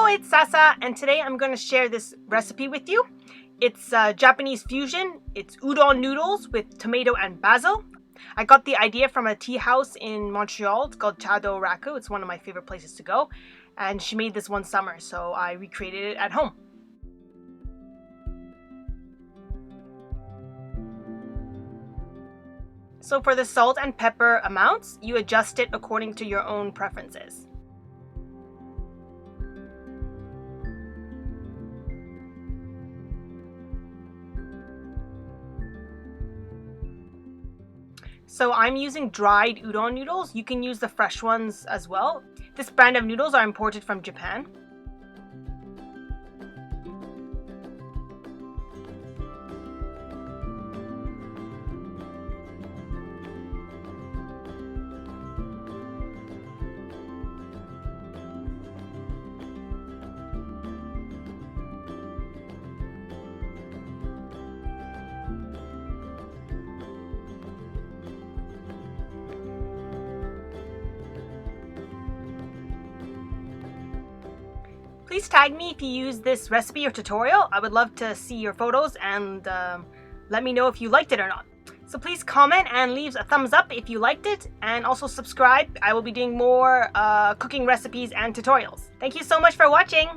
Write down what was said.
Hello, it's Sasa, and today I'm going to share this recipe with you. It's Japanese fusion. It's udon noodles with tomato and basil. I got the idea from a tea house in Montreal. It's called Chado Raku. It's one of my favorite places to go. And she made this one summer, so I recreated it at home. So for the salt and pepper amounts, you adjust it according to your own preferences. So I'm using dried udon noodles. You can use the fresh ones as well. This brand of noodles are imported from Japan. Please tag me if you use this recipe or tutorial. I would love to see your photos and let me know if you liked it or not. So please comment and leave a thumbs up if you liked it, and also subscribe. I will be doing more cooking recipes and tutorials. Thank you so much for watching.